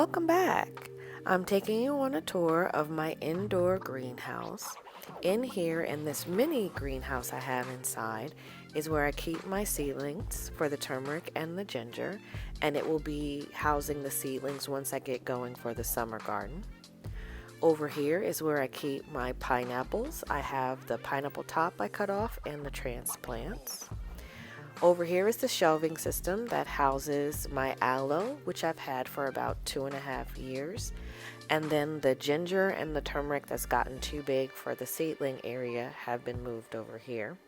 Welcome back. I'm taking you on a tour of my indoor greenhouse. In here, in this mini greenhouse I have inside, is where I keep my seedlings for the turmeric and the ginger, and it will be housing the seedlings once I get going for the summer garden. Over here is where I keep my pineapples. I have the pineapple top I cut off and the transplants. Over here is the shelving system that houses my aloe, which I've had for about 2.5 years. And then the ginger and the turmeric that's gotten too big for the seedling area have been moved over here.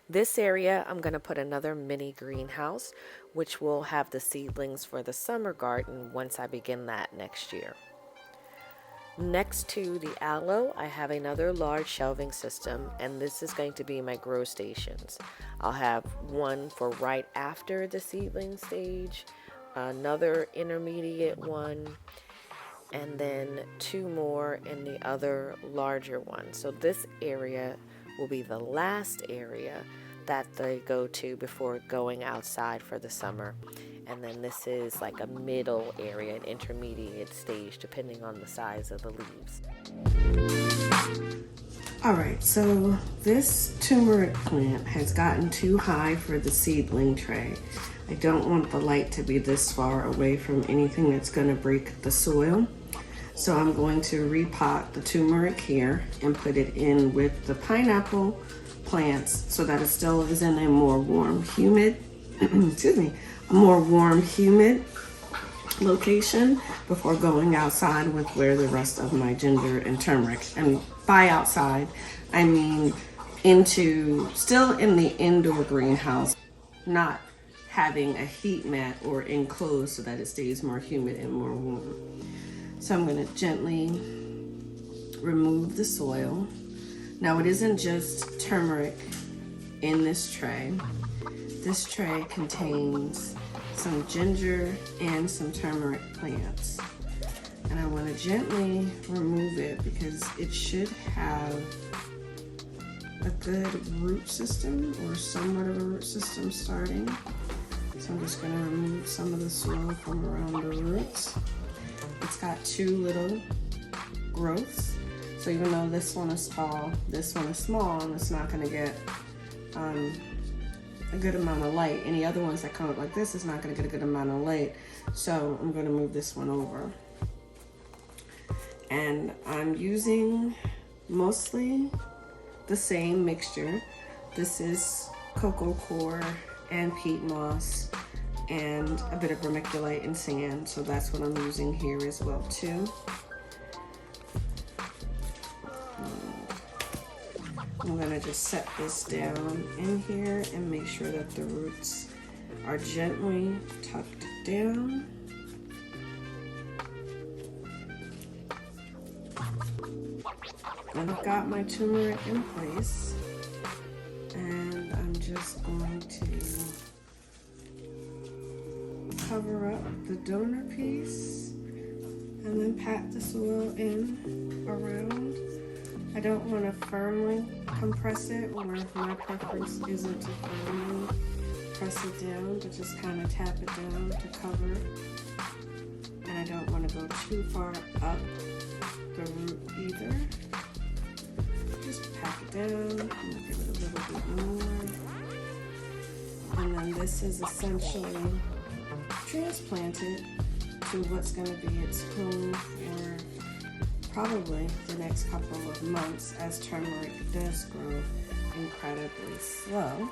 This area, I'm going to put another mini greenhouse, which will have the seedlings for the summer garden once I begin that next year. Next to the aloe, I have another large shelving system, and this is going to be my grow stations. I'll have one for right after the seedling stage, another intermediate one, and then 2 more in the other larger one. So this area will be the last area that they go to before going outside for the summer. And then this is like a middle area, an intermediate stage, depending on the size of the leaves. All right, so this turmeric plant has gotten too high for the seedling tray. I don't want the light to be this far away from anything that's going to break the soil. So I'm going to repot the turmeric here and put it in with the pineapple plants so that it still is in a more warm, humid, excuse me, a more warm, humid location before going outside with where the rest of my ginger and turmeric. And by outside, I mean still in the indoor greenhouse, not having a heat mat or enclosed so that it stays more humid and more warm. So I'm going to gently remove the soil. Now it isn't just turmeric in this tray. This tray contains some ginger and some turmeric plants. And I want to gently remove it because it should have a good root system or somewhat of a root system starting. So I'm just going to remove some of the soil from around the roots. It's got 2 little growths. So even though this one is tall, this one is small, and it's not going to get a good amount of light. Any other ones that come up like this is not going to get a good amount of light. So I'm going to move this one over. And I'm using mostly the same mixture. This is cocoa coir and peat moss and a bit of vermiculite and sand. So that's what I'm using here as well too. I'm gonna just set this down in here and make sure that the roots are gently tucked down. I've got my turmeric in place, and I'm just going to cover up the donor piece and then pat the soil in around. I don't want to firmly compress it, or my preference isn't to firmly press it down, but just kind of tap it down to cover. And I don't want to go too far up the root either. Just pack it down, and give it a little bit more. And then this is essentially transplanted to what's going to be its home for probably the next couple of months, as turmeric does grow incredibly slow.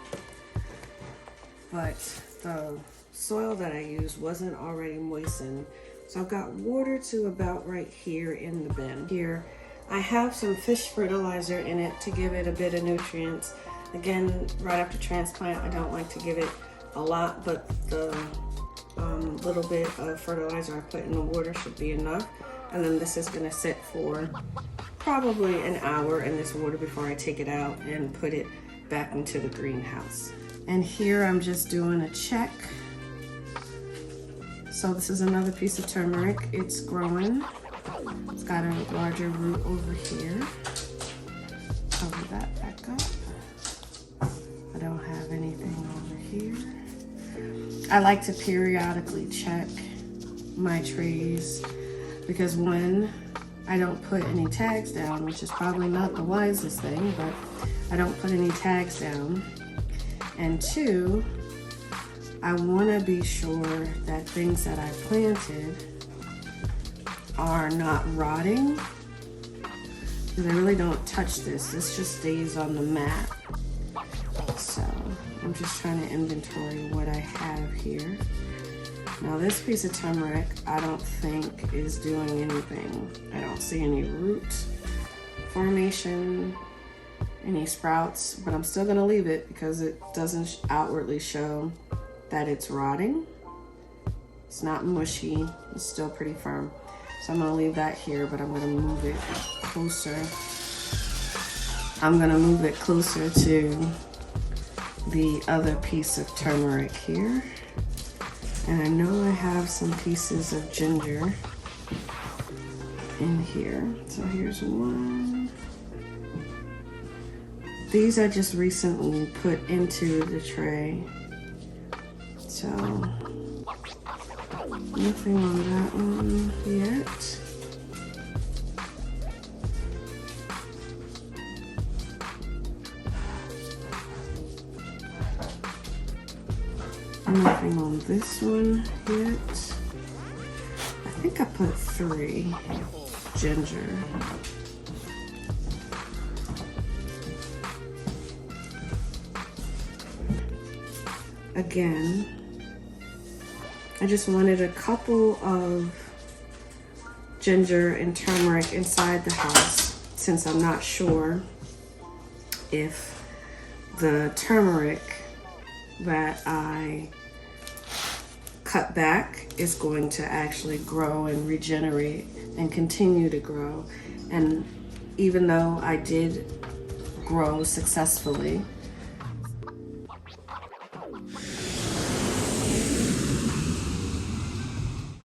But the soil that I used wasn't already moistened, so I've got water to about right here in the bin. Here I have some fish fertilizer in it to give it a bit of nutrients. Again, right after transplant, I don't like to give it a lot, but the little bit of fertilizer I put in the water should be enough. And then this is going to sit for probably an hour in this water before I take it out and put it back into the greenhouse. And here I'm just doing a check. So this is another piece of turmeric. It's growing. It's got a larger root over here. Cover that back up. I don't have anything over here. I like to periodically check my trays, because one, I don't put any tags down, which is probably not the wisest thing, but I don't put any tags down. And two, I want to be sure that things that I planted are not rotting, because I really don't touch this. This just stays on the mat. So I'm just trying to inventory what I have here. Now this piece of turmeric, I don't think is doing anything. I don't see any root formation, any sprouts, but I'm still gonna leave it because it doesn't outwardly show that it's rotting. It's not mushy, it's still pretty firm. So I'm gonna leave that here, but I'm gonna move it closer. I'm gonna move it closer to the other piece of turmeric here. And I know I have some pieces of ginger in here. So here's one. These I just recently put into the tray. So nothing on that one yet. Nothing on this one yet. I think I put 3 ginger. Again, I just wanted a couple of ginger and turmeric inside the house, since I'm not sure if the turmeric that I cut back is going to actually grow and regenerate and continue to grow. And even though I did grow successfully,